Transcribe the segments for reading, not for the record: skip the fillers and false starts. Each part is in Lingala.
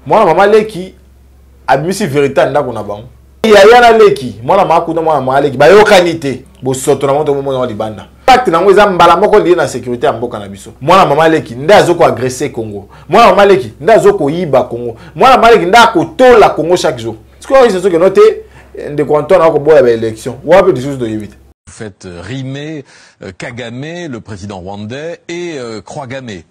Moi maman leki abimisi vérité ndako na bango. Ya na leki moi na makuna moi maman leki ba yo kanité bo soto na moto mo na libanda. Pacte nango eza mbala moko lié na sécurité ya mboka na biso. Moi na maman leki nda azoko agresser Congo. Moi na maman leki nda azoko yiba Congo. Moi na maman leki nda ko tola Congo chaque jour. Ce que c'est ce que noté de canton na ko boya ba élection. Ou un peu des choses de éviter. Vous faites rimer Kagame, le président rwandais, et Kouagame.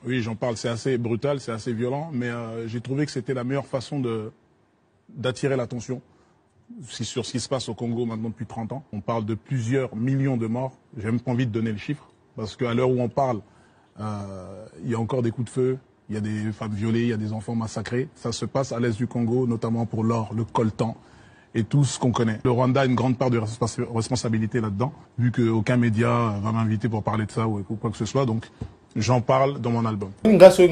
Oui, j'en parle, c'est assez brutal, c'est assez violent, mais j'ai trouvé que c'était la meilleure façon d'attirer l'attention sur ce qui se passe au Congo maintenant depuis 30 ans. On parle de plusieurs millions de morts, j'ai même pas envie de donner le chiffre, parce qu'à l'heure où on parle, il y a encore des coups de feu, il y a des femmes violées, il y a des enfants massacrés. Ça se passe à l'est du Congo, notamment pour l'or, le coltan et tout ce qu'on connaît. Le Rwanda a une grande part de responsabilité là-dedans, vu qu'aucun média va m'inviter pour parler de ça ou quoi que ce soit, donc j'en parle dans mon album. Parce que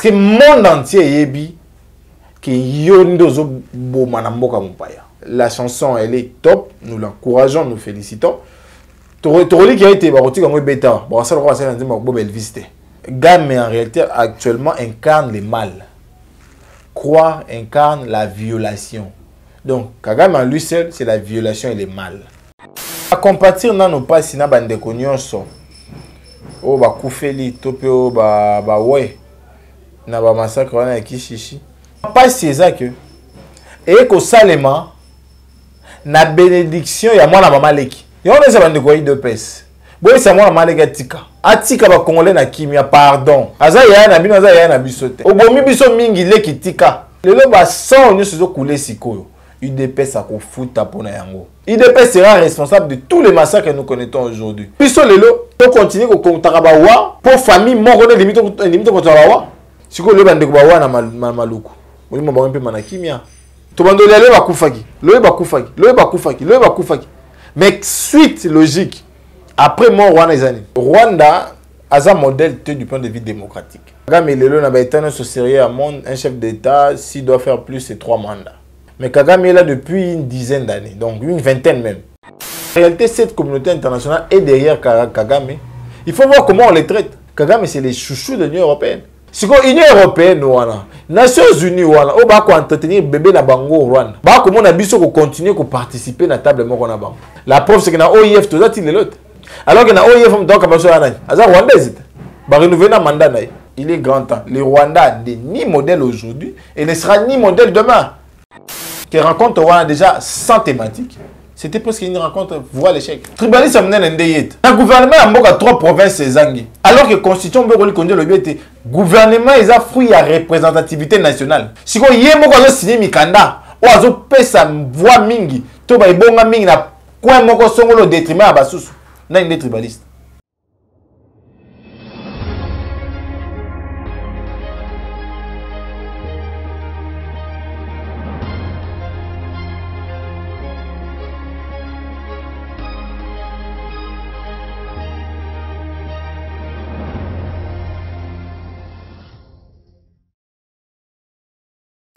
le monde entier est la chanson elle est top, nous l'encourageons, nous félicitons. Toroli qui a été bêta, Kagame en réalité actuellement incarne le mal. Croix incarne la violation. Donc Kagame en lui seul c'est la violation et le mal. À compatir dans nos pas si na bande konyonso. Oh ba koufeli topé oh ba ouais. Na ba massacre wana kishishi. Pas c'est ça que et que salema na bénédiction ya mwana mama leki. Yo on eza bande koyi de pes. Boy c'est mwana mama leki tika. Atika ba congolais na kimia pardon. Aza ya na bino aza ya na bisote. Obomi biso mingi leki tika. Lelo ba sang nyoso zo couler sikoyo. UDPS a kofuta pona yango. UDPS sera responsable de tous les massacres que nous connaissons aujourd'hui. Puis lelo, on continue ko kontarabawa pour famille moko ne limite kontarabawa. Siko le bande ko bawa na maluku. Oli mo ba mpe manakimia. To bando lelo ba kufaki. Lo ba kufaki. Lo ba kufaki. Lo ba kufaki. Mais suite logique après mort Rwanda a un modèle du point de vue démocratique. Kagame lelo na ba état so sérieux à monde un chef d'état s'il doit faire plus c'est 3 mandats. Mais Kagame est là depuis une dizaine d'années, donc une vingtaine même. En réalité, cette communauté internationale est derrière Kagame. Il faut voir comment on les traite. Kagame, c'est les chouchous de l'Union européenne. Si l'Union européenne, Nations Unies, on va entretenir le bébé na bango au Rwanda. Comment on a besoin de continuer à participer à la table de bango. La preuve, c'est que dans l'OIF, tout ça, il est l'autre. Alors que dans l'OIF, on doit renouveler le mandat. Il est grand temps. Le Rwanda n'est ni modèle aujourd'hui et ne sera ni modèle demain. Qui rencontre Rwanda déjà sans thématique. C'était parce qu'il y a une rencontre, voit l'échec. Tribalisme amène un déyet. Un gouvernement a 3 provinces zangi. Alors que la constitution le gouvernement est un fruit à représentativité nationale. Si vous y a signé Mikanda, ou a pesa voix mingi, to ba ibonga mingi na coin moko songolo détriment à basusu. Na une tribaliste.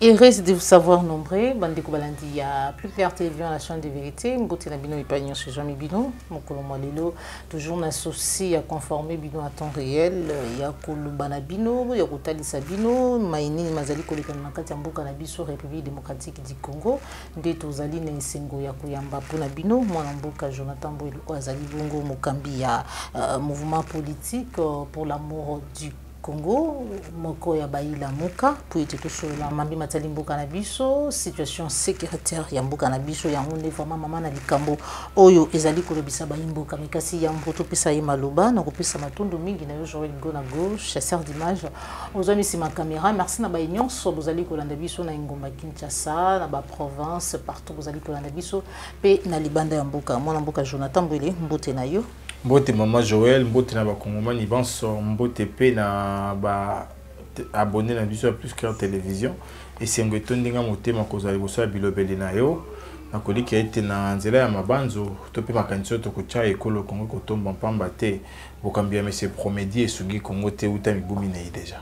Il reste de vous savoir nombreux. Bandeko Balandi, il y a plus clair télévision à la chaîne de vérité. Mbote na bino ipagnon chez Jean Bino. Mokolo Malelo, toujours associé à conformer bino à temps réel. Il y a Kolubana Bino, il y a Kotalisa Bino, Maïni Mazali Kolekanakati Mboka na biso République démocratique du Congo. Ndeto Zali na Nsengo ya Kuyamba Pona Bino, Mwana Mboka Jonathan Boilo Azali Bongo Mokambi ya mouvement politique pour l'amour du Congo, moko ya baila muka pour être toujours la mambi matali mboka na biso situation sécuritaire ya mboka na biso ya ngonde vraiment mama na likambo oyo ezali kolobisa ba mboka mikasi ya mboto pesa ye maloba na kopesa matondo mingi na yo Joël Ngo na gauche chasseur d'image ozoni sima caméra merci na ba nyonso bozali kolanda biso na ngomba Kinshasa na ba province partout bozali kolanda biso pe na libanda ya mboka mwana mboka Jonathan Mbwele mbote na yo. Mbote Maman Joël, mbote na ba Kongomani banso, mbote pe na ba abonné na biso plus que télévision et c'est un ndinga motema kozali boso ya bilobeli na yo na koliki ete na nzela ya mabanzo to pe makanisi to kocha ekolo Congo kotomba pamba te bokambia monsieur Promedi et Sugi Congo te uta mibumi na déjà.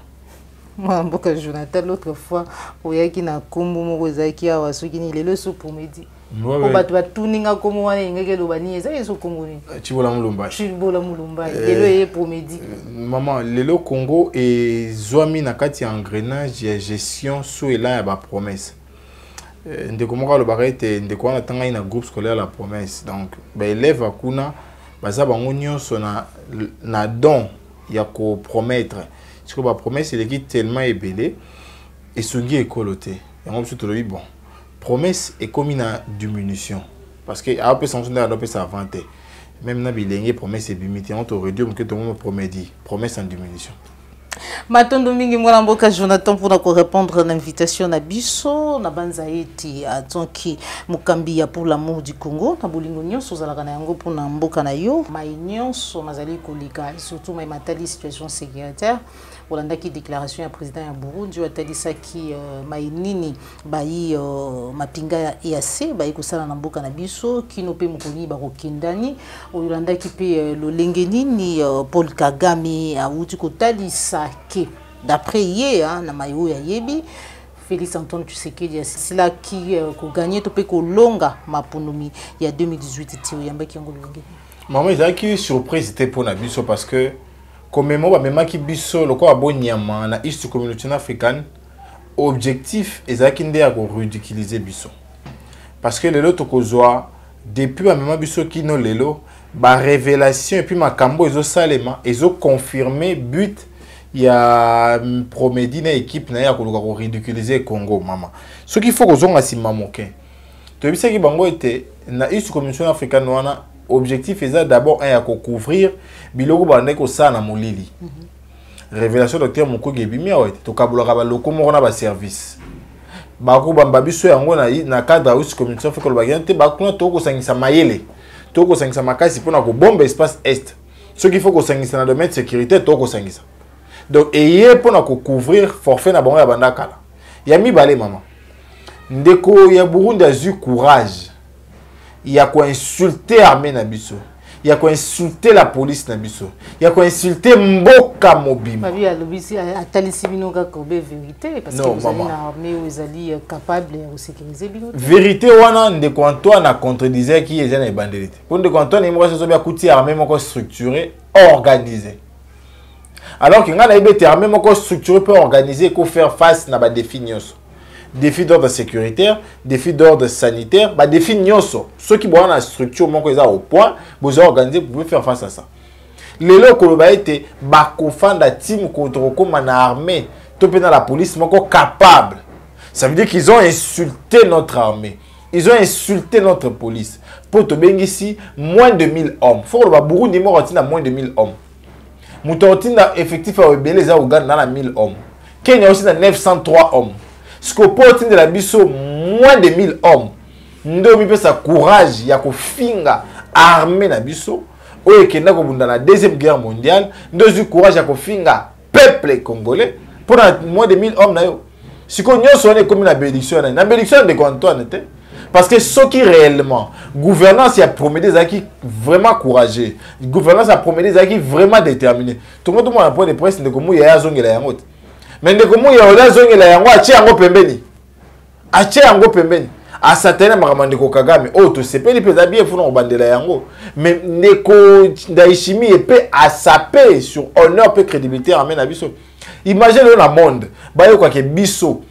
Moi mboka Jonathan l'autre fois oyaki na kombo moko ezaki awa soki ni lelo so Promedi Pour battre tout ninga comme on est ngeke lobani ça ils sont congolais. Chibola Mulumba. Chibola Mulumba. Lelo est promedi. Maman, lelo Congo et zoami na kati engrenage ya gestion sous et là ya ba promesse. Ndeko moka lo barete ndeko na tanga ina groupe scolaire la promesse. Donc ba élève akuna baza bango nyonso na don ya ko promettre. Parce que ba promesse il est tellement ébélé et sungi écoloté. Et on peut le bon. Promesse est comme une diminution. Parce que à peu sanctionner à peu ça vanter. Même na bilingue promesse est limité. On te réduit que tout le monde promet dit. Promesse en diminution. Matondo mingi mwana mboka Jonathan pour répondre à l'invitation na biso na banzaiti atonki mukambi ya pour l'amour du Congo na bolingo nyonso zalaka na yango pour na mboka na yo mai nyonso mazali kolika surtout mai matali situation sécuritaire olanda ki déclaration ya président ya Burundi atalisa ki mai nini bai mapinga ya EAC bai kosala na mboka na biso kino pe mukoni ba kokindani olanda ki pe lolenge nini Paul Kagame auti kotalisa que d'après hier na mayo ya yebi Félix Antoine Tshisekedi c'est là qui a gagné to pe ko longa maponomi il y a 2018 tio yamba ki ngolo longe maman ils a qui surprise c'était pour na biso parce que comme moi même qui biso loko abonyama na East Community africaine objectif ezaki nde ya ko ridiculiser biso parce que lelo to kozwa depuis même biso kino lelo ba révélation et puis makambo ezo salema ezo confirmer but il y a promédé une équipe na ya ko ridiculiser Congo maman ce qu'il faut que zonga sima moke to bisa ki bango était na East Community africaine wana objectif est d'abord un ya ko couvrir biloko bande ko sa na molili révélation docteur Mukwege bimia ouais to kabulaka ba loko moko na ba service ba ko bamba biso yango na cadre East Community africaine ba gante ba kuna to ko sangisa mayele to ko sangisa makasi pona ko bombe espace est ce qu'il faut ko sangisa na domaine de sécurité to ko sangisa. Donc, et pour nous couvrir forfait na bango ya bandakala. Ya mi balé maman. Ndeko ya Burundi a eu courage. Il y a quoi insulter l'armée na biso. Il y a quoi insulter la police na biso. Il y a quoi insulter Mboka Mobim. Fabi a lobisi a talisi binoga kobe vérité parce que vous avez une armée où vous allez capable de sécuriser bino. Vérité wana ndeko Antoine a contredisait qui est na bandelité. Pour ndeko Antoine il mo so bien kuti armée moko structurée, organisée. Alors qu'il y a des armées structurées pour organiser et faire face à des défis. Défis d'ordre sécuritaire, défis d'ordre sanitaire, défis nyoso. Ceux qui ont la structure au point, vous organisez pour faire face à ça. Les locaux été bakofanda team contre une armée, tout dans la police capable. Ça veut dire qu'ils ont insulté notre armée. Ils ont insulté notre police. Pour te bien ici, moins de 1000 hommes. Il faut que Burundi à moins de 1000 hommes. Moutontina effectif à Beleza Ouganda dans 1000 hommes. Kenya aussi dans 903 hommes. Scopotin de la biso moins de 1000 hommes. Ndomi peut sa courage ya ko finga armée na biso. Oye kenda ko bunda la deuxième guerre mondiale. Ndozu courage ya ko finga peuple congolais pour moins de 1000 hommes na yo. Siko nyonso on est comme na bénédiction na bénédiction de Antoine était. Parce que ce qui réellement, gouvernance a promis des acquis vraiment courageux. Gouvernance a promis des acquis vraiment déterminés. Tout le monde a un point de presse de comment il y a zone la yangote. Mais de comment il y a la zone la yango a tient en pembeni. A tient en pembeni. A certains maramande ko Kagame. Oh, tu sais pas les pédales bien font en bande la yango. Mais neko daishimi et peut à saper sur honneur peu crédibilité amène à biso. Imaginez le monde. Ba yo quoi que biso.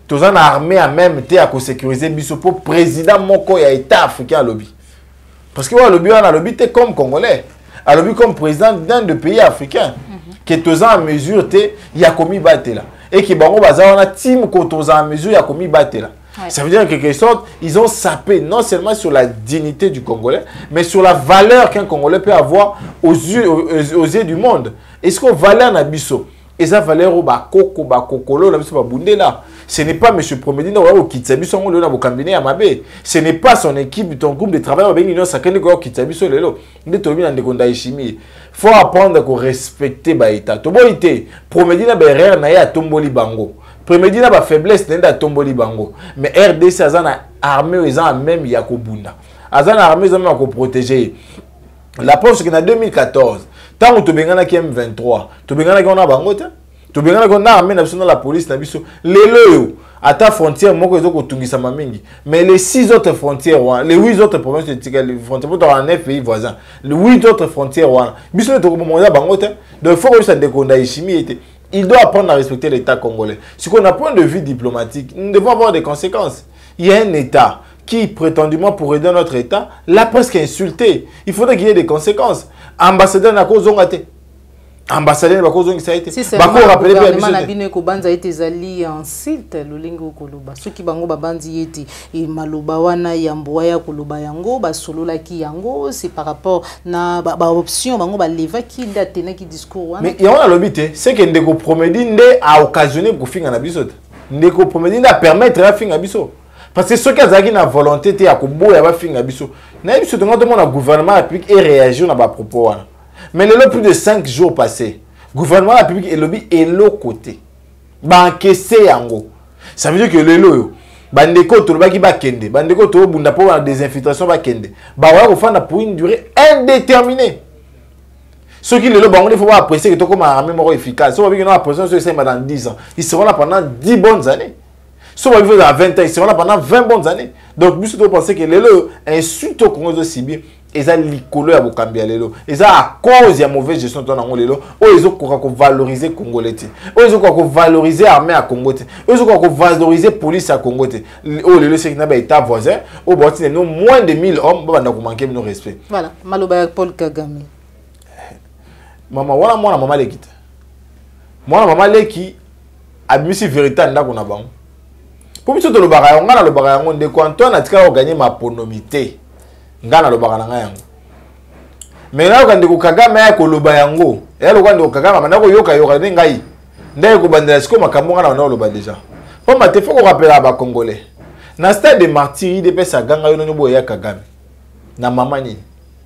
Tous en armée à même été à sécuriser biso pour président moko ya état africain à lobby. Parce que le lobby on a lobby comme congolais, à lobby comme président d'un de pays africains qui est tous en mesure té ya komi battre là et qui bango baza on a team ko tous en mesure ya komi battre là. Ça veut dire en quelque sorte ils ont sapé non seulement sur la dignité du Congolais mais sur la valeur qu'un Congolais peut avoir aux yeux du monde. Est-ce qu'on valeur na biso et ça valeur au bakoko bakokolo la biso ba bundela. Ce n'est pas M. Promedi ou Kitsabiso on a cabinet à Mabé. Ce n'est pas son équipe, ton groupe de travail avec l'Union sacrée que Kitsabiso lelo. Il faut apprendre à respecter Baïta. Toboïté, Promedi na berrer na ya tomboli bango. Promedi na ba faiblesse na tomboli bango. Mais RDC azana armée ils ont même yakobunda. Azana armée ils ont protéger. La preuve c'est que en 2014, tant que tu bengana qui M23, tu bengana qui on a bango. Tu bien qu'on a amené la police na biso. Lelo à ta frontière moko ezoko tungisa mamingi. Mais les 6 autres frontières, les 8 autres provinces de frontières pour un 9 pays voisins. Les 8 autres frontières biso to momoya bangote. Donc faut que ça déconda chimie était. Il doit apprendre à respecter l'État congolais. Si on a point de vue diplomatique, nous devons avoir des conséquences. Il y a un État qui, prétendument, pour aider notre État, l'a presque insulté. Il faudrait qu'il y ait des conséquences. Ambassadeur n'a pas zongaté. Ambassadeur n'a pas zongaté. Ça a été. Si c'est le gouvernement n'a pas été allé en site, le lingo koloba. Ceux qui bango babandi été et maloba wana yamboya koloba yango, ba solo la ki yango, c'est par rapport na ba option bango ba leva qui date na qui discours wana. Mais il y a un lobby, c'est que ndeko promedi a occasionné pour finir na biso. Ndeko promedi a permettre à finir na biso. Parce que ceux qui ont la volonté de faire des choses, le gouvernement république et réagir à nos propos. Mais le plus de 5 jours passés, le gouvernement république est l'autre côté. Ça veut dire que le lot, bandeko to baki ba kende, bandeko to bunda pour la désinfiltration ba kende. Ba wa faire pour une durée indéterminée. Ceux qui le lot, il faut apprécier que to comme un mémoire efficace. Si on veut apprécier ceux qui dans 10 ans, ils seront là pendant 10 bonnes années. Si on va à 20 ans, ils seront là pendant 20 bonnes années. Donc, nous devons penser que les lots insultent au Congo de Sibir. Ils ont l'icolo à Bokambia les lots. Ils ont à cause de la mauvaise gestion de les lots. Ils ont valoriser le Congolais. Ils ont valoriser l'armée à Congo. Ils ont valoriser la police à Congo. Les lots, c'est un état voisin. Au bord, nous moins de 1000 hommes. Nous avons manqué de respect. Voilà. Maloba Paul Kagame. Maman, voilà, moi, maman l'équipe. Moi, maman l'équipe. Abimisi véritable, n'a qu'on a bon. Pour biso to lobaka ngana lobaka yango ndeko Antoine atika gagner ma ponomité ngana lobaka na yango mais na ko ndeko Kagame ya ko loba yango ya lokwa ndeko Kagame na ko yoka ngai ndai ko bandela siko makambo ngana na loba déjà pour mate faut ko rappeler ba congolais na stade de martyr IDPS ganga yo no boya ya Kagame na mama ni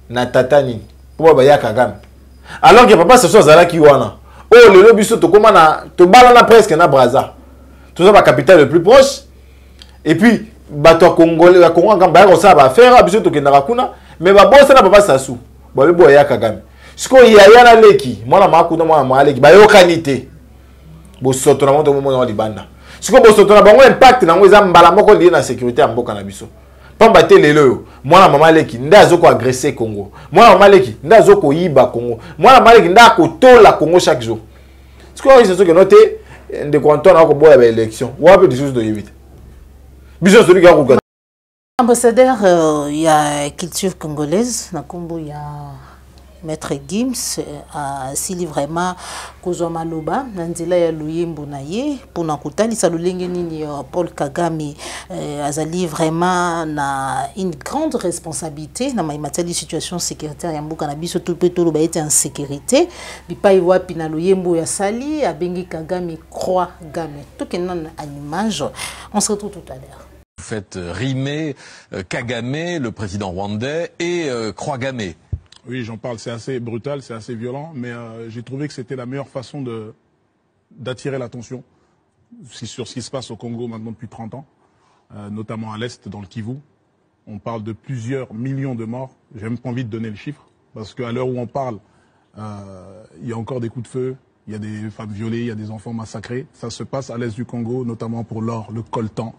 na tata ni pour ba ya Kagame alors que papa ce soit zala ki wana oh le lobi so to koma na to balana presque na Brazza tout ça la capitale le plus proche. Et puis, bato congolais, la Congo quand ba ça va faire abiso to kendaka kuna, mais ba bossa na papa sasu. Ba be boya Kagame. Siko ya na leki, mwana makuna mwana leki, ba yo kanité. Bo soto na moto momo na libanda. Siko bo soto na bango impact na ngweza mbala moko lié na sécurité ya mboka na biso. Pamba te lelo, mwana mama leki ndazo ko agresser Congo. Mwana mama leki ndazo ko yiba Congo. Mwana mama leki ndako tola Congo chaque jour. Siko c'est ce que noter de quand on a ko boya ba élection. Ou peu de choses de éviter. Ambassadeur, il y a culture congolaise, Nakumbu, il y a Maître Gims, Sili vraiment, Kozo Maloba, Nanzela ya Luyembo Naye, pour Nakutali, Salulenge Nini, Paul Kagame, Azali vraiment na une grande responsabilité dans ma situation sécuritaire, Yambo Nabiso tout le temps été en sécurité, Bipa Iwa Pina Luyembo ya Sali, Abengi Kagame, Croix Game, tout qui est non à image. On se retrouve tout à l'heure. Vous faites rimer Kagame, le président rwandais, et Croix-Game. Oui, j'en parle, c'est assez brutal, c'est assez violent, mais j'ai trouvé que c'était la meilleure façon d'attirer l'attention sur ce qui se passe au Congo maintenant depuis 30 ans, notamment à l'Est, dans le Kivu. On parle de plusieurs millions de morts. J'ai même pas envie de donner le chiffre, parce qu'à l'heure où on parle, il y a encore des coups de feu, il y a des femmes violées, il y a des enfants massacrés. Ça se passe à l'Est du Congo, notamment pour l'or, le coltan,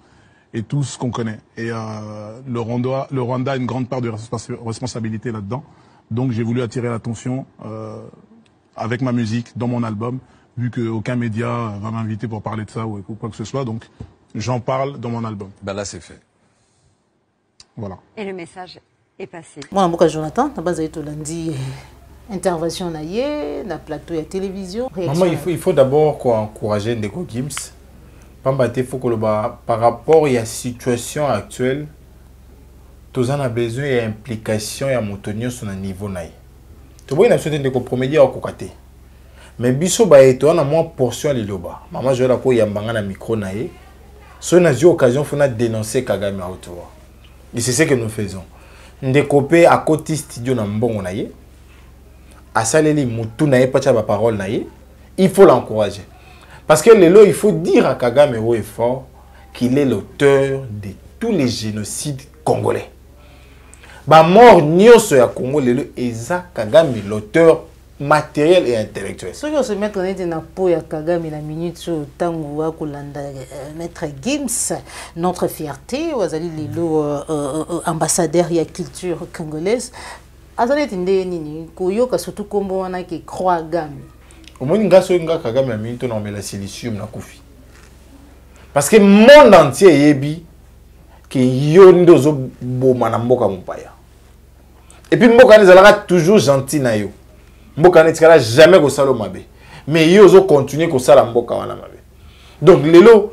et tout ce qu'on connaît. Et le Rwanda a une grande part de responsabilité là-dedans. Donc j'ai voulu attirer l'attention avec ma musique dans mon album, vu qu'aucun média va m'inviter pour parler de ça ou quoi que ce soit. Donc j'en parle dans mon album. Ben là c'est fait. Voilà. Et le message est passé. Moi, Jonathan, lundi, intervention na plateau et télévision. Maman, il faut d'abord encourager Ndeko Gims. Il faut que par rapport à la situation actuelle, tous en a besoin d'implication et de monter sur un niveau. Tu vois, il y a une compromis à côté. Mais biso ba eto na moins portion liloba. Maman je la ko yambanga na micro na ye. So na eu occasion faut na dénoncer Kagame à autour. Et c'est ce que nous faisons. Ndekopé à côté studio na mbongo na ye. Asaleli mutu na ye pacha ba parole na ye. Il faut l'encourager. Parce que il faut dire à Kagame haut et fort qu'il est l'auteur de tous les génocides congolais. Ba mort nyonso ya Congo lelo eza Kagame l'auteur matériel et intellectuel. Ce qui se met dans peau ya Kagame la minute sur tango wa kolanda maître Gims notre fierté wazali lelo ambassadeur ya culture congolaise azali tinde nini koyoka surtout kombo wana ki croix Game. Omoni ngaso nga Kagame la minute na mela silicium na kufi. Parce que le monde entier yebi que yo ndozo boma na mboka mopaya. Et puis mboka nezalaka toujours gentil na yo. Mboka netikala jamais ko sala mabe. Mais yo zo continuer ko sala mboka wana mabe. Donc lelo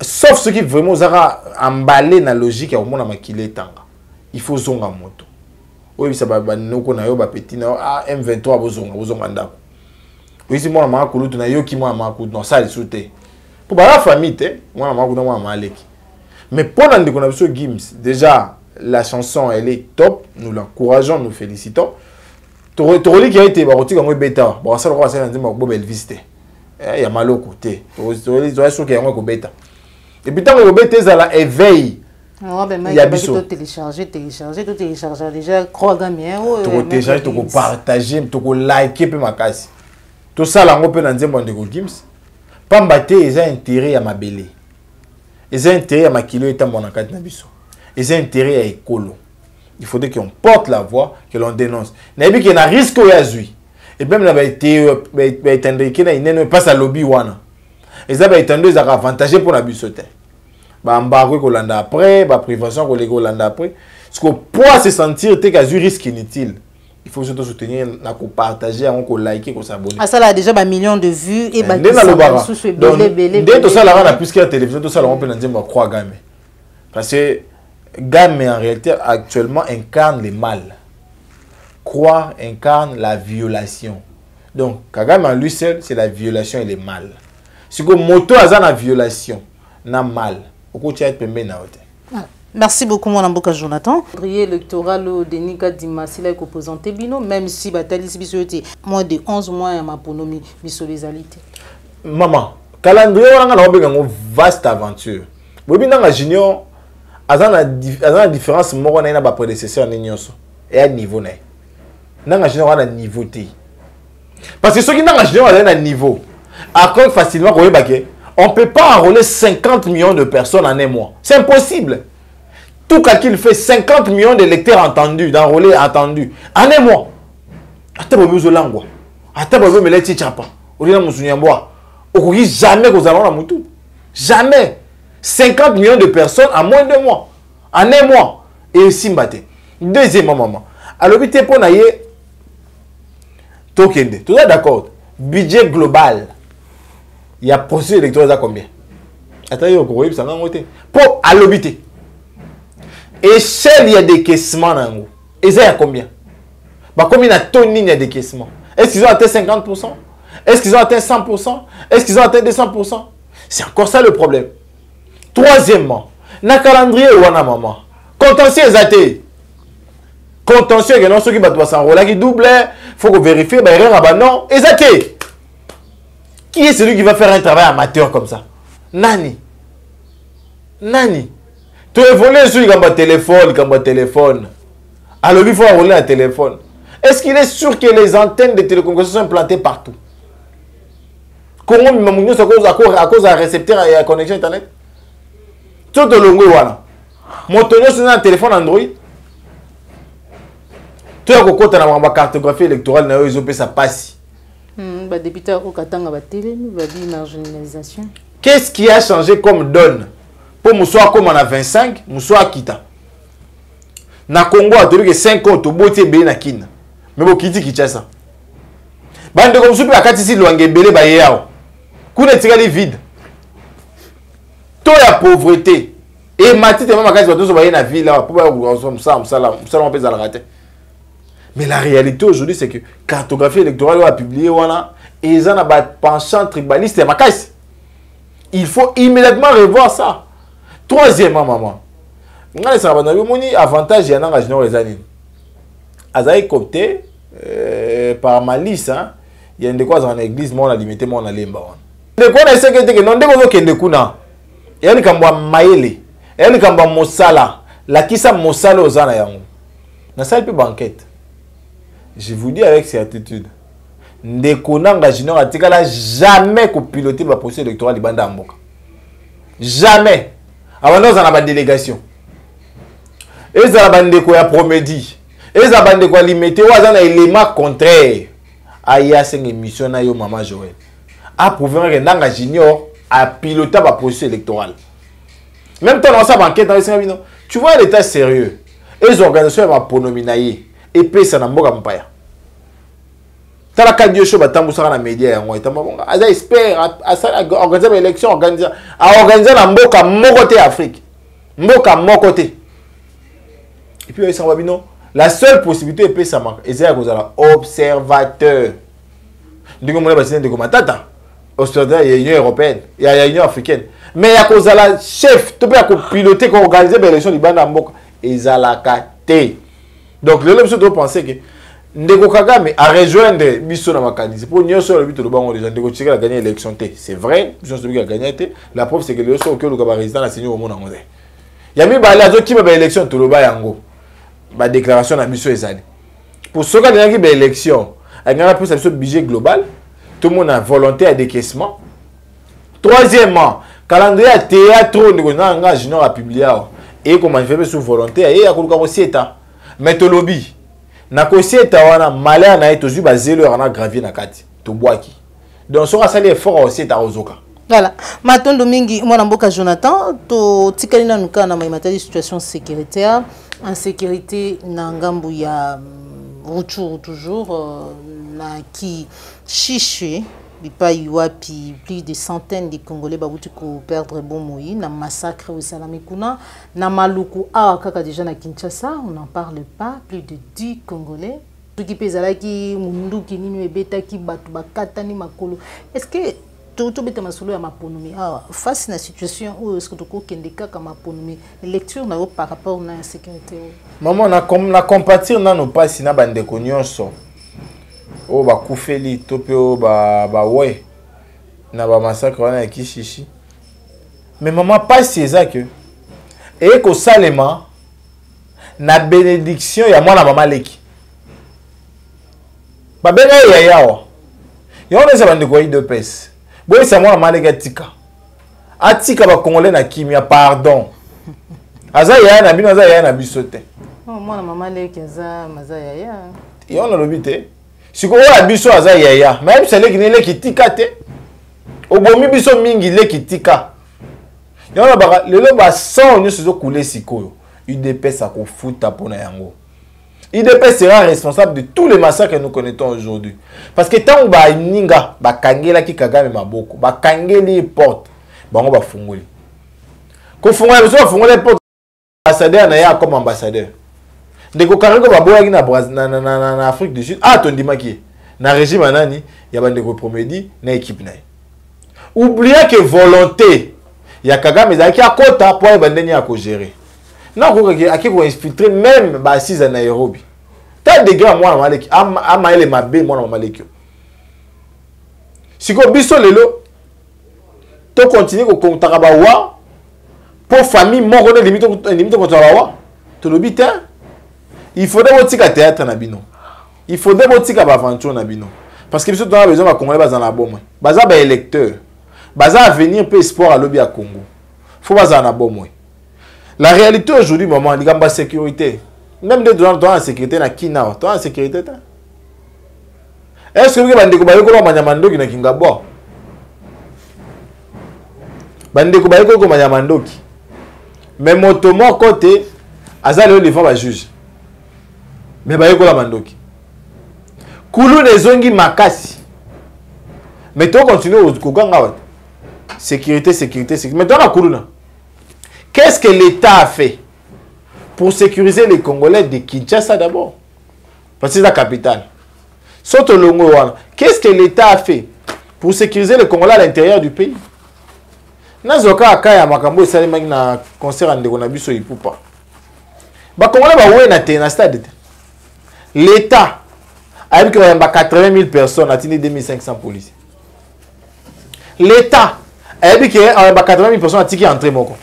sauf ceux qui vraiment zara emballé na logique ya omona makile tanga. Il faut zonga moto. Oui ça ba noko na yo ba petit na M23 bozonga ndako. Oui si mona makulutu na yo ki mona makulutu non ça les souté. Pour la famille moi makulutu moi maleki. Mais pour l'andeko na biso Gims déjà la chanson elle est top, nous l'encourageons, nous félicitons. Toroli qui a été baroti comme bêta. Bon ça le roi c'est un beau Elvis. Il y a mal au côté. Toroli doit sûr qu'il y a un bêta. Et puis tant que bêta ça la éveil. Il y a biso télécharger déjà croix gamien to télécharger to partager to liker pe makasi. Tout ça là on peut dans dire ndeko Gims. Pambate ils ont intérêt à ma belé. Ils ont intérêt à ma kilo et à mon encadre na biso. Ils ont intérêt à écolo. Il faudrait qu'on porte la voix, que l'on dénonce. N'ayez qu'il y a un risque au Yazui. Et même là, il ne passe à lobby wana. Et ça va être un des avantagés pour la bisote. Bah embarquer qu'on l'a après, bah prévention qu'on l'a après. Parce que pour se sentir que Yazui risque inutile. Il faut surtout soutenir, qu'on partager, qu'on liker, qu'on s'abonner. Ah ça là déjà un million de vues et bah dès tout ça là on a plus que la télévision, tout ça là on peut dire croix Game. Parce que Game en réalité actuellement incarne le mal. Croix incarne la violation. Donc Kagame en lui seul c'est la violation et le mal. Si que moto a la violation, n'a mal. Au côté de pembe na hote. Merci beaucoup, mon amboka Jonathan. Le calendrier électoral de Nika Dimassi est opposant Tebino, même si Batali Sibisoti, moins de 11 mois à ma ponomi, misolésalité. Maman, calendrier, on a une vaste aventure. Bobi Nanga Junior, à la différence, moi, on a un prédécesseur et à niveau. Nanga Junior a un niveau. Parce que ceux qui Nanga Junior a un niveau, après facilement, on ne peut pas enrôler 50 millions de personnes en un mois. C'est impossible. Tout calcul fait 50 millions de lecteurs entendus, d'enrôlés entendus, en un mois. Attends, vous avez langue. Attends, vous avez les chapa. Vous avez jamais vous allez la moutou. Jamais. 50 millions de personnes en moins de mois. En un mois. Et Simbate. Deuxièmement, maman. Alors, vous avez naïe. Tokende. Tout est d'accord. Budget global. Il y a processus électoral à combien? Attendez, vous avez pour à l'obité. Échelle, il y a des caissements dans le. Et ça, il y a combien? Bah, combien de tonnes il y a des caissements? Est-ce qu'ils ont atteint 50%? Est-ce qu'ils ont atteint 100%? Est-ce qu'ils ont atteint 200%? C'est encore ça le problème. Troisièmement, dans le calendrier, wana maman. Contentieux est athée. Contentieux, il y a ceux qui battent s'enrôler, qui doublent. Il faut qu'on vérifie, bah, non, est athée. Qui est celui qui va faire un travail amateur comme ça? Nani. Nani. Tu es volé sur le téléphone. Alors il faut enrôler un téléphone. Est-ce qu'il est sûr que les antennes de télécommunications sont implantées partout? Comment à cause d'un récepteur et à connexion internet? Tu as un téléphone Android. Tu as une cartographie électorale, ils ont ça passe. Qu'est-ce qui a changé comme donne? Pour Moussoua comme on a 25, Moussoua Kita. Na Congo a tenu que 5 ans, tu botte bien na Kina. Mais bon, qui dit qui tient ça? Bande comme soupe à 4 ici, loingue belé bayao. Kou ne tire les vides. Tout la pauvreté. Et Matite même à 4 bateaux sur la ville là. Pour on peut la rater. Mais la réalité aujourd'hui, c'est que cartographie électorale a publié voilà. Et ils ont un penchant tribaliste et macasse. Il faut immédiatement revoir ça. Troisièmement, maman. On a des avantages, il y a un engagement aux années. Azaï copté, par malice, il y a des choses dans l'église, moi on a limité, moi on a limba. Les quoi on a essayé que non, dégoûté que des kuna. Il y a des kamba maïle, il y a des kamba mosala, la kisa mosala aux années yango. Na salle peu banquette. Je vous dis avec certitude, ndeko nanga junior atikala jamais ko piloter ba processus électoral libanda mboka. Jamais. Avant nous on a ba délégation. Eza bandeko ya promedi. Eza bandeko limité waza na élément contraire. Aya senge mission na yo maman Joël. A prouvé que nanga junior a piloté ba processus électoral. Même temps on sa enquête dans les tu vois l'état sérieux. Les organisations va pronominailler et puis ça na mboka mpaya. Tala kadio show batambusa na media ya ngwa itamba bonga. Aza espère organiser l'élection organiser na mboka moko te Afrique. Mboka moko te. Et puis ça va bino la seule possibilité et puis ça manque. Ezaya kozala observateur. Ndingo mona basine de komatata. Observateur ya Union européenne, ya Union africaine. Mais ya kozala chef, to peut piloter ko organiser l'élection libanda mboka. Ezalaka te. Donc le lobby doit penser que Ndeko Kagame a rejoindre biso na makanisi pour nyonso le but de bango déjà Ndeko Tshisekedi a gagné l'élection te. C'est vrai, biso celui qui a gagné te. La preuve c'est que le so que le gaba résident la seigneur au monde ngode. Yami ba la zo ki ba élection to loba yango. Ba déclaration na biso ezali. Pour ceux qui ont gagné l'élection, a gagné plus un budget global, tout le monde a volonté à décaissement. Troisièmement, calendrier à théâtre Ndeko Nanga Junior a publié et comment il fait sous volonté et a koluka aussi état. Mais to lobby na kosieta wana malaya na eto zuba zelo ana gravier na kati to boaki donc so rasali effort aussi ta ozoka voilà matondo mingi mwana mboka Jonathan to tikali na nuka na matali situation sécuritaire insécurité na ngambu ya retour toujours na ki chiche bipa yuapi plus de centaines de Congolais babuti ko perdre bomoi na massacre au Salamikuna na maluku a kaka déjà na Kinshasa on n'en parle pas plus de 10 Congolais qui pezala ki mundu ki nini ebeta ki batu bakatani makolo est-ce que tout beta masolo ya maponomi face na situation où est-ce que toko kende kaka maponomi lecture na par rapport na insécurité maman na compatir na no pasi na bandeko nyonso o ba kufeli tope o ba ouais na ba massacre wana ya Kishishi mais maman pas c'est ça que et ko salema na bénédiction ya mwana mama leki ba benga ya yawa yone sa bande ko de pes boy sa mwana mama leki atika ba congolais na kimia pardon aza ya na bino aza ya na bisote mwana mama leki aza maza ya yone lobite si ko wa biso aza yaya même c'est leki ne leki tika te obomi biso mingi leki tika yona baka lelo ba sang ni sezo couler sikoyo UDPS a ko futa pona yango UDPS sera responsable de tous les massacres que nous connaissons aujourd'hui parce que tant ba ninga ba kangela ki Kagame maboko ba kangeli porte bango ba fungoli ko fungola biso ba fungola porte ambassadeur na ya comme ambassadeur ndeko kariko baboyaki na Afrique du Sud tondimaki na régime anani ya bandeko promedi na équipe na oubliez que volonté ya Kagame ezalaki akota po ebandeni ya ko gérer na ko aki ko infiltrer même ba assise à Nairobi ta degré mwana maleki ama ele mabe mwana maleki siko biso lelo to continuer ko kontaka ba wa pour famille moko de limite ko tala wa to lo bita il faudrait botika théâtre na bino il faudrait botika ba aventure na bino parce que biso on a besoin ba congolais baza na bomwe baza ba électeur baza avenir pe espoir à lobby à Congo faut baza na bomwe la réalité aujourd'hui maman ligamba sécurité même des gens en sécurité na kina toi en sécurité ta est-ce que bande ko ba yoko manyamandoki na Kingabo bande ko ba yoko manyamandoki mais motomo côté azali le va juge mais ba yoko la mandoki kulu nezongi makasi mais toi continue au kuganga sécurité mais toi na kuluna qu'est-ce que l'État a fait pour sécuriser les Congolais de Kinshasa d'abord parce que c'est la capitale Sotolongo wana qu'est-ce que l'État a fait pour sécuriser les Congolais à l'intérieur du pays nazoka akaya makambo esalemaki na concert ndeko na biso ipupa ba Congolais ba wena te na stade l'État a dit qu'il y a 80 000 personnes, a tenu 2500 policiers. L'État a dit qu'il y a 80 000 personnes, a tenu entrée moko.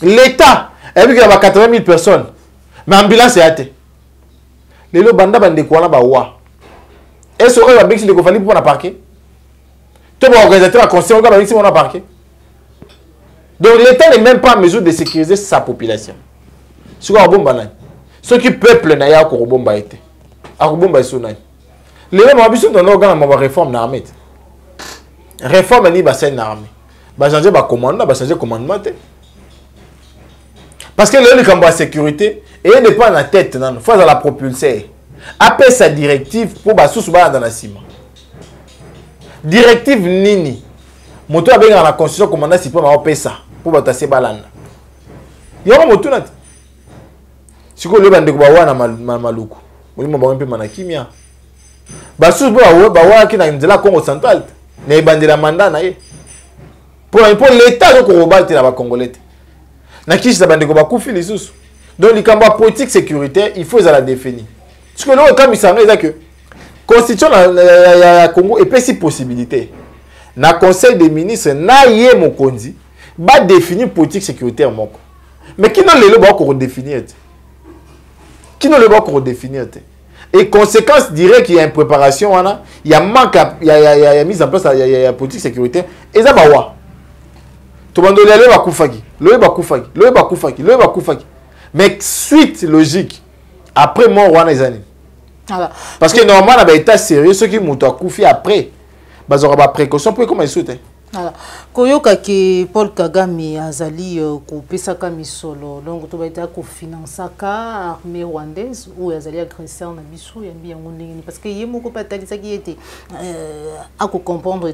L'État a dit qu'il y a 80 000 personnes, mais l'ambulance est hâtée. Les banda bande quoi là ba wa. Est-ce que la Bexi de Kofali pour la parquet? Tout organisateur a conseillé encore la Bexi pour la parquet. Donc l'État n'est même pas en mesure de sécuriser sa population. Ce qui peuple n'a pas de bomba été. Les mêmes ambitions dans l'organe de réforme dans l'armée. Réforme ni bassin l'armée. Bah changer ba commandement, bah changer commandement. Parce que le camp de sécurité et il n'est pas dans la tête non, faut la propulser. Appelle sa directive pour ba sous dans la ciment. Directive nini. Moto a bien dans la constitution commandant si pour ma ça pour ba tasser balanda. Yo moto nat. Siko le bande ko ba wana maluku. Oli mo ba mpe manakimia. Ba sous ba wa ki na ndela Congo central. Ne bande la mandat na ye. Pour l'état ko robalti na ba congolais. Na kishi za bande ko ba kufi lisusu. Donc les combats politiques sécuritaires, il faut la définir. Parce que là comme il s'en est que constitution la Congo et puis si possibilité. Na conseil des ministres na yé mokonzi ba définir politique sécuritaire moko. Mais qui n'a le ba ko redéfinir. Qui ne le va redéfinir. Et conséquence dirait qu'il y a une préparation, il y a manque, il y a mise en place, il y a politique sécuritaire. Et ça va voir. Tout le monde va koufaki, le va koufaki, le va koufaki, le va koufaki. Mais suite logique, après mort on les années. Parce que normalement, on a état sérieux, ceux qui m'ont koufi après, ils auront pas précaution pour comment ils souhaitent. Koyoka ke Paul Kagame azali kopesaka misolo donc to baita ko financaka armée rwandaise ou azali agresseur na biso ya mbiyango ndenge parce que yemo ko patalisa ki était à comprendre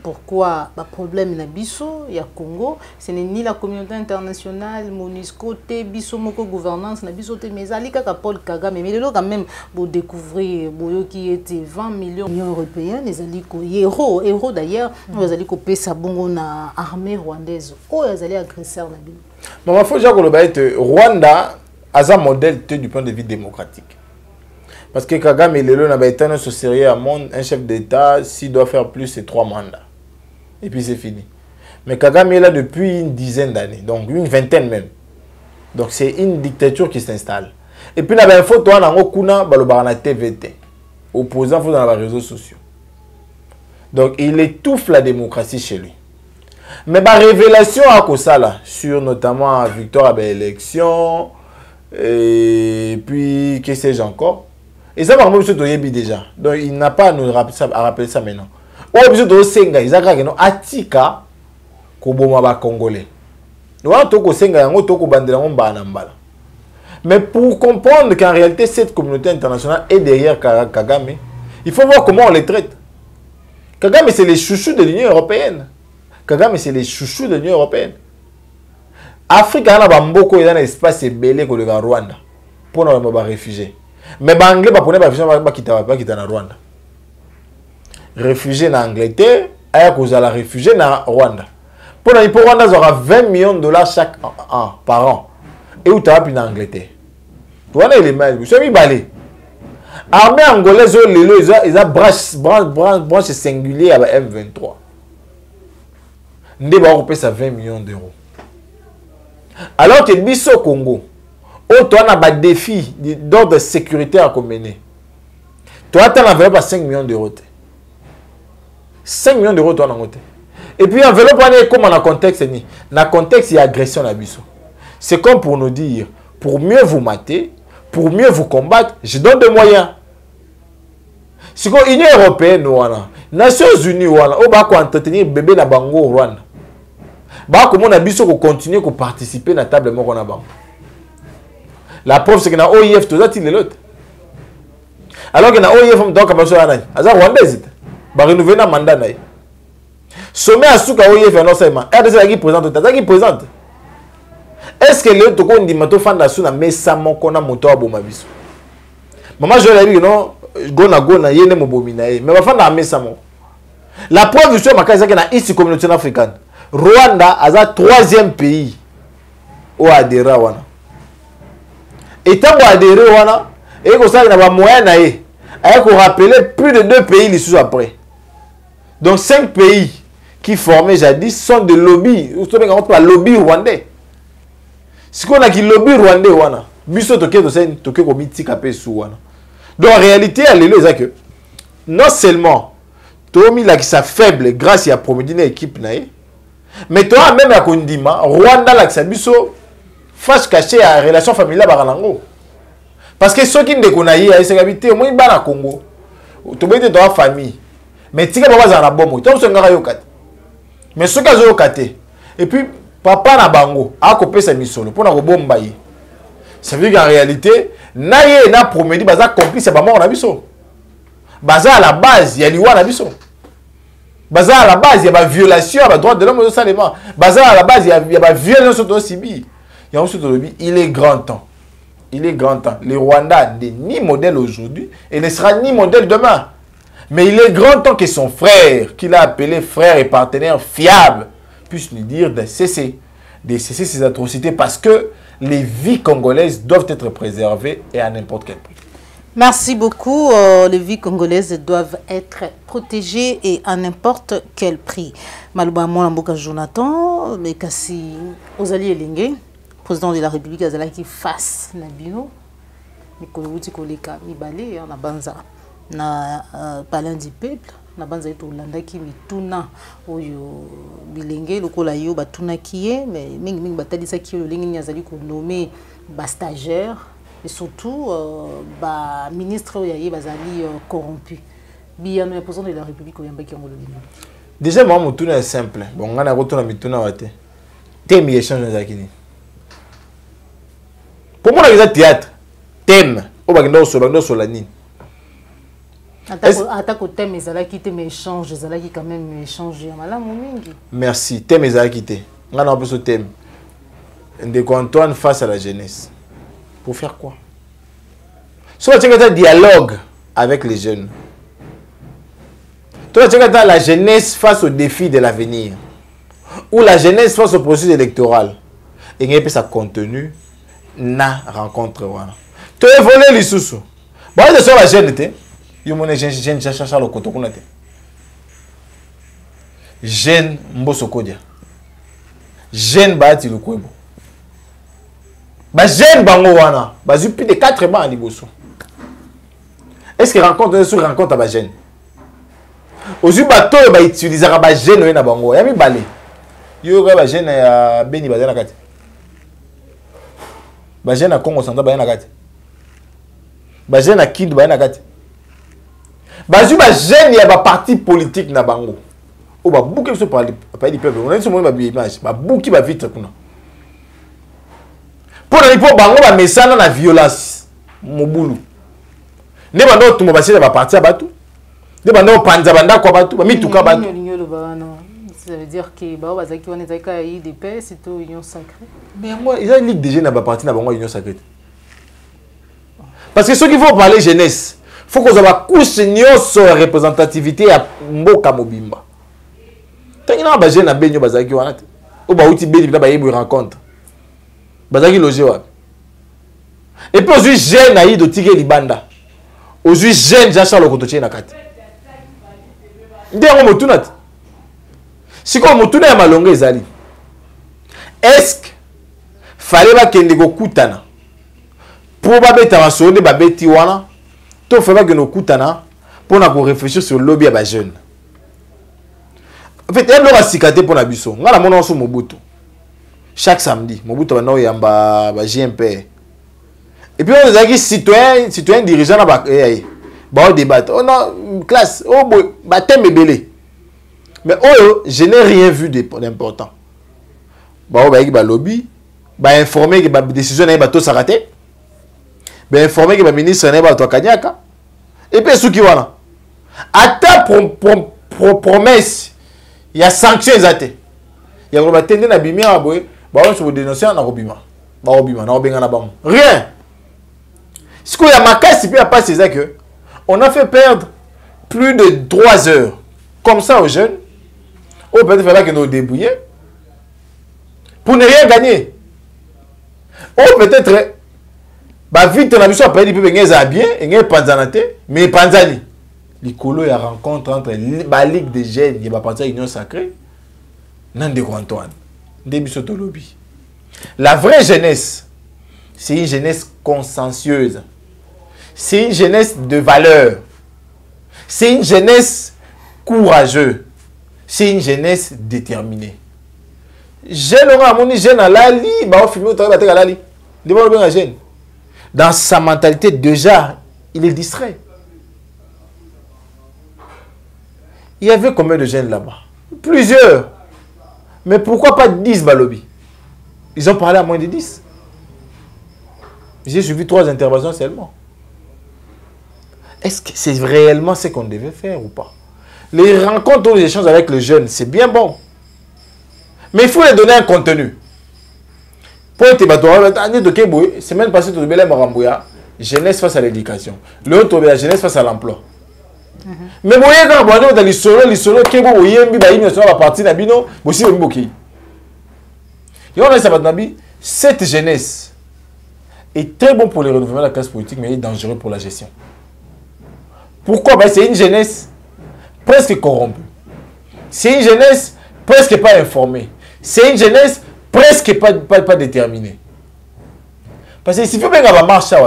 pourquoi ba problème na biso ya Congo ce n'est ni la communauté internationale MONUSCO te biso moko gouvernance na biso te mais ali kaka Paul Kagame mais lelo quand même pour découvrir boyo qui était 20 millions européens les ali ko héros d'ailleurs les ali ko sa bongo na armée rwandaise ou azali agresseur na bino. Maman faut dire que le Rwanda a un modèle du point de vue démocratique. Parce que Kagame il est là na baïta no sérieux à monde un chef d'État s'il doit faire plus c'est 3 mandats. Et puis c'est fini. Mais Kagame est là depuis une dizaine d'années, donc une vingtaine même. Donc c'est une dictature qui s'installe. Et puis la ben photo on a kuna balobara na TVT. Opposant faut dans les réseaux sociaux. Donc il étouffe la démocratie chez lui. Mais ma révélation à Kosala sur notamment victoire à l'élection et puis qu'est-ce que j'ai encore et ça par exemple déjà. Donc il n'a pas à nous rappeler ça maintenant. Au besoin de senga ils a non atika ko boma ba congolais. Donc to ko senga yango to ko bandela ngomba na mbala. Mais pour comprendre qu'en réalité cette communauté internationale est derrière Kagame, il faut voir comment on les traite. Kagame, c'est les chouchous de l'Union européenne. Kagame, c'est les chouchous de l'Union européenne. Afrique, il y a un espace belé que le Rwanda. Pour nous, les réfugiés. Mais les Anglais, ils ne vont pas quitter le Rwanda. Réfugiés en Angleterre, il y a des réfugiés en Rwanda. Pour nous, le Rwanda, il y aura 20 millions de dollars chaque an, par an. Et où tu as en Angleterre? Le Rwanda, il est mal. Je suis balé. Armée angolaise, ils ont branche singulier à M23. Nous avons payé ça 20 millions d'euros. Alors que Bisso Congo, où tu as un défi d'ordre sécuritaire à mener, tu as enveloppe à 5 millions d'euros. 5 millions d'euros, tu as enveloppe. Et puis enveloppe, comme dans le contexte, dans le contexte, il y a agression à Bisso. C'est comme pour nous dire, pour mieux vous mater, pour mieux vous combattre, je donne des moyens. Si l'Union européenne, les Nations Unies, on va entretenir le bébé na bango au Rwanda. Comment on a continuer à participer à la table de Bango. La preuve, c'est que dans l'OIF, tout ça, il est l'autre. Alors que dans l'OIF, on doit renouveler le mandat. Sommet à Souka OIF, non seulement. RDC qui présente. Est-ce que l'autre, on dit que fan da suna mais ça mon kona moto aboma biso. Maman je l'ai dit non, gona yene mo bomina mais va fan da mais ça mon. La preuve sur ma case que na ici communauté africaine. Rwanda a 3e pays au adhérer wana. Et tant adhérer wana et que ça na ba moyen na e. Avec qu'on rappeler plus de 2 pays les sous après. Donc 5 pays qui formaient jadis sont des lobbies, ou ce qu'on appelle lobby rwandais. Si on a qui lobby rwandais wana, biso toke to sen toke ko mitika pe sou wana. Donc en réalité elle est là que non seulement Tomi là qui sa faible grâce à promédine équipe naïe, mais toi même à Kondima Rwanda là qui sa biso face cachée à relation familiale baranango. Parce que ceux qui ne connaissent pas, c'est habité au moins dans Congo. Tu peux être dans la famille. Mais tu sais pas dans la bombe. Tu sais pas yokat. Mais ceux qui ont yokaté. Et puis papa na bango a coupé sa mission pour na bombe bailler. Ça veut dire qu'en réalité, naïe na promédé baza complice ba mort na biso. Baza à la base, il y a liwa na biso. Baza à la base, il y a une violation à droit de l'homme au Salema. Baza à la base, il y a une violation de Sibi. Il est grand temps. Il est grand temps. Le Rwanda n'est ni modèle aujourd'hui et ne sera ni modèle demain. Mais il est grand temps que son frère, qu'il a appelé frère et partenaire fiable, puisse lui dire de cesser ces atrocités parce que les vies congolaises doivent être préservées et à n'importe quel prix. Merci beaucoup. Les vies congolaises doivent être protégées et à n'importe quel prix. Malouba Moulamboka Jonathan, mais kasi Ozali Elingue, président de la République azalaki face na bino mikolo wuti koleka mibale na banza na palin du peuple na banza eto landaki mituna oyo bilenge lokola yo batuna kiye mais mingi batadisa kiyo lengi azali ko nommer ba stagiaire et surtout ba ministre oyo bazali corrompu biyano ya président de la République oyambaki ngolo bino. Déjà moi mutuna est simple. Bon ngana rotona mituna wate. Temi échange zakini. Pour moi, il y a théâtre, thème, au bagno solani. Attaque au thème, ils allaient quitter mes échanges, ils allaient quand même échanger. Merci, thème, ils allaient quitter. On a un peu ce thème. De Antoine face à la jeunesse. Pour faire quoi? Soit tu as un dialogue avec les jeunes. Toi, tu as la jeunesse face aux défis de l'avenir. Ou la jeunesse face au processus électoral. Et il y a sa contenu. Na rencontre wana to évoluer lisusu ba de so la jeune té yo mona jeune chercher le koto kuna té jeune mboso kodia jeune ba ti le kwebo ba jeune bango wana ba zupi de 4 bancs à liboso. Est-ce que rencontre ba jeune ozu bato ba utiliser ba jeune na bango ya mi balé yo ba jeune ya beni bazana kati Bajene à Congo Central bayana kati. Bajene à Kindu bayana kati. Bajene ya ba parti politique na bango. O ba bouki so parler du peuple. On a dit ba image, ba bouki ba vite kuna. Pour na lipo bango ba mesana na violence mobulu. Ne bando tumo ba ba parti abatu. Ne bando panza banda kwa batu, ba mituka batu. Ça veut dire que bah bazaki on est à IDP c'est tout union sacrée. Mais moi ils ont ligue déjà na ba parti na bango union sacrée. Parce que ceux qui vont parler jeunesse, faut qu'on soit couche nyonso représentativité ya mboka mobimba. Tangina ba jeune na benyo bazaki wana te. O ba uti beli na ba yebu rencontre. Bazaki loger wa. Et puis aujourd'hui jeune na ido tike libanda. Aujourd'hui jeune ja Charles Kotoche na kati. Ndengo motuna te. Si comme motuna ya malonga ezali. Est-ce que fallait ba kende ko kutana? Pour babeta masonde babeti wana to fa ba que no kutana pour na ko réfléchir sur le lobby ya ba jeune. En fait, elle aura cicaté pour la biso. Ngala mona so Mobutu. Chaque samedi, Mobutu va no yamba ba GMP. Et puis on a dit citoyen dirigeant na ba ba débattre. Oh non, classe, oh boy, ba thème belé. Mais oh, je n'ai rien vu d'important. Ba ba lobby, ba informer que ba décision na ba to s'arrêter. Ba informer que ba ministre na ba to kanyaka. Et puis ce qui wana. Ata promesse, il y a sanctions exactes. Il y a ba tende na bimia boy, ba on se dénoncer na robima. Ba robima na obenga na bango. Rien. Ce qu'il y a makasi puis pas c'est ça que on a fait perdre plus de 3 heures comme ça aux jeunes. Ou peut-être falloir que nous débrouiller pour ne rien gagner. Ou peut-être bah vite on a besoin de payer bien et bien panzanate mais panzani l'icolo y a rencontre entre la ligue des jeunes et la partie union sacrée nan de Antoine de lobby. La vraie jeunesse c'est une jeunesse consciencieuse. C'est une jeunesse de valeur. C'est une jeunesse courageuse. C'est une jeunesse déterminée. Jeune aura mon jeune à l'ali, bah filmer au à l'ali. Devant le jeune. Dans sa mentalité déjà, il est distrait. Il y avait combien de jeunes là-bas? Plusieurs. Mais pourquoi pas 10 Balobi? Ils ont parlé à moins de 10. J'ai suivi 3 interventions seulement. Est-ce que c'est réellement ce qu'on devait faire ou pas? Les rencontres ou les échanges avec les jeunes, c'est bien bon. Mais il faut leur donner un contenu. Pour être semaine passée, tu as jeunesse face à l'éducation. L'autre, la jeunesse face à l'emploi. Mais vous voyez, quand vous avez les solos, qui vous voyez, cette jeunesse est très bon pour le renouvellement de la classe politique, mais elle est dangereuse pour la gestion. Pourquoi? C'est une jeunesse presque corrompue. C'est une jeunesse presque pas informée. C'est une jeunesse presque pas déterminée. Parce que s'il faut bien que marche ça,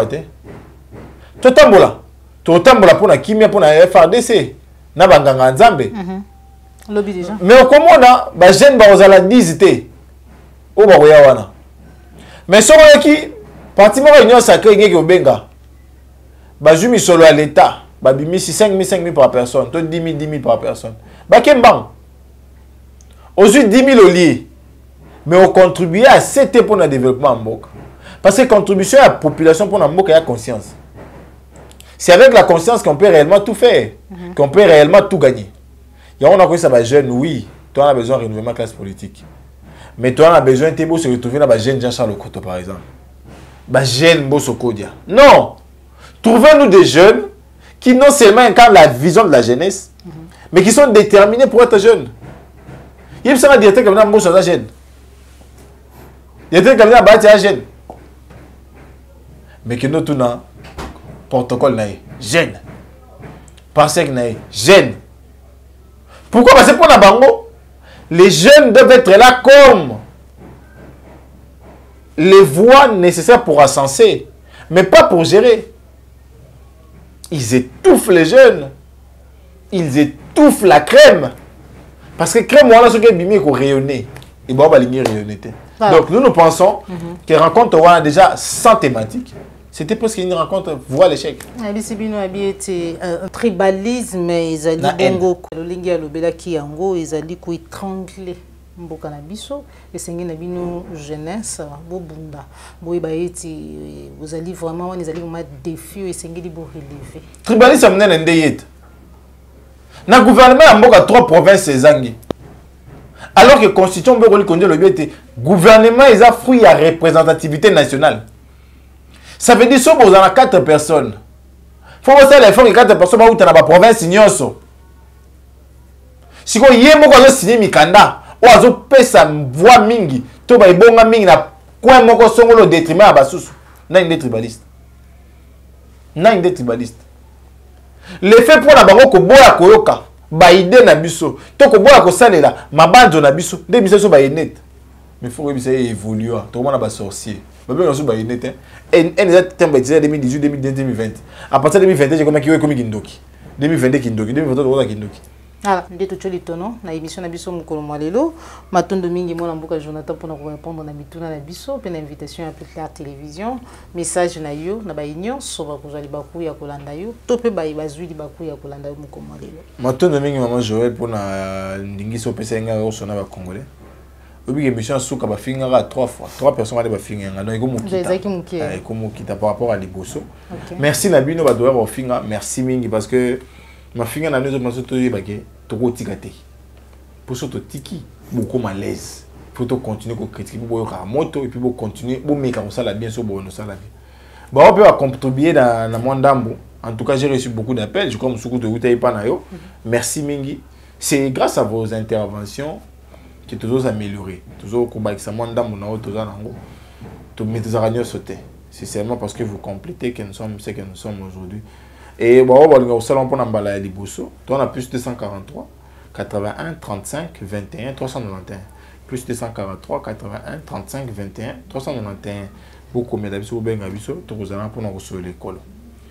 tu tambola pour la kimia pour la FRDC, na banganga nzambe. Lobby déjà. Mais au komona ba jeune ba ozala dizité. O ba koya wana. Mais so qui parti mo réunion sacrée ngeki obenga. Ba jumi solo à l'état, ba bimi 5 000 par personne, to 10 000 par personne. Ba kembang. Ozu 10 000 au lié. Mais on contribue à cet pour le développement en Mboka. Parce que contribution à la population pour la Mboka, il y a conscience. C'est avec la conscience qu'on peut réellement tout faire, qu'on peut réellement tout gagner. Et on a connu ça, jeune, oui, toi on a besoin de renouvellement de classe politique. Mais toi on a besoin de se retrouver dans la jeune Jean-Charles Okoto par exemple. Jeune Bosokodia. Non! Trouvez-nous des jeunes qui non seulement incarnent la vision de la jeunesse, mais qui sont déterminés pour être jeunes. Il y a un directeur qui est un jeune. Il y a quelqu'un qui est jeune. Mais que nous, tout le protocole est jeune. Parce que est jeune. Pourquoi? Parce que pour la bango, les jeunes doivent être là comme les voies nécessaires pour ascenser, mais pas pour gérer. Ils étouffent les jeunes. Ils étouffent la crème. Parce que crème, on a ce qui est bimé pour rayonner. Et bon, on va rayonner. Donc, nous pensons que rencontre aura déjà 100 thématiques. C'était parce qu'une rencontre voit l'échec. C'est un tribalisme, ils ont dit bongo, l'olingi alobela ki yango, ils ont dit qu'on étranglé mboka na biso, et c'est une jeunesse, bobunda, vous allez vraiment, ils allaient vraiment défi, et c'est une relever. Tribalisme amène un déyet. Na gouvernement a mboka 3 provinces zangi. Alors que la constitution le gouvernement est un fruit à représentativité nationale. Ça veut dire que si vous avez 4 personnes, il faut que l'effort de 4 personnes dans la province. Si vous avez signé Mikanda, vous avez fait une voix mingi, vous avez fait mingi na coin moko songolo détriment à basusu. Na une tribaliste. Na une tribaliste. L'effet pour la bango ko boya koyoka, ba idée na biso, to ko boya ko salela, mabanjo na biso, de biso ba net. Mais faut que ça évolue, tout le monde a ba sorcier. Et elle est 2018, 2020. À partir de 2020, j'ai commencé à Kindoki. 2022, Kindoki. 2023, Kindoki. Voilà, je suis tout na émission na biso mukolo mwalelo matondo mingi mona mbuka Jonathan pour nous répondre na mituna na biso pe na invitation à Plus Clair télévision message na yo na ba union so ba kozali baku ya kolanda yo to pe ba bazwi di baku ya kolanda yo mukolo mwalelo matondo mingi maman Joël pour na ndingiso pesa nga o sona ba congolais obi émission suka ba fingara 3 fois 3 personnes ba fingara donc iko mukita par rapport à liboso. Merci na bino ba doya ba finga merci mingi parce que ma finga na nous maso to yebake to ko tikate pour surtout tiki beaucoup malaise faut to continuer ko critiquer pour ka moto et puis pour continuer pour meka ça la bien sur bon ça la bien bah on peut contribuer dans mon dambo. En tout cas j'ai reçu beaucoup d'appels je comme soukou de utayi pa na yo merci mingi c'est grâce à vos interventions que toujours améliorer toujours ko ba ça mon dambo na toujours nango to mettre radio sauter c'est seulement parce que vous complétez que nous sommes ce que nous sommes aujourd'hui. Et bon, au salon pour Nambala et Liboso, on a plus 243, 81, 35, 21, 391. Plus 243, 81, 35, 21, 391. Beaucoup de d'habitude, vous avez pour nous recevoir l'école.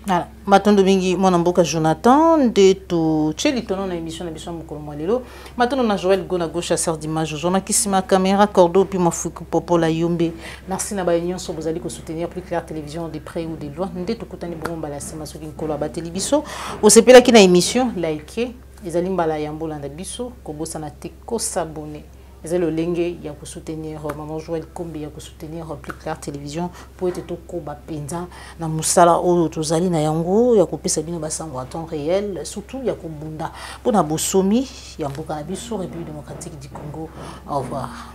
Voilà, matondo mingi mwana mboka Jonathan de to cheli tono na émission na biso mokolo mwalelo matondo na Joël Gona gauche à sœur d'image Jona Kisima caméra cordeau puis mafuku popo la yombe. Merci na ba union so vous allez soutenir plus clair télévision de près ou de loin nde to kutani bomba la sema so kinkolo abateli biso o sepela ki na émission like ezali mbala ya mbola na biso ko bosana te ko s'abonner. C'est le lingue, il y a pour soutenir Maman Joël Kombe, il y a pour soutenir Plus Clair Télévision pour être tout koba penza na musala o tozali na yango ya kopesa bino basango à temps réel surtout il y a ko bunda pour na bosomi ya mboka na biso République démocratique du Congo. Au revoir.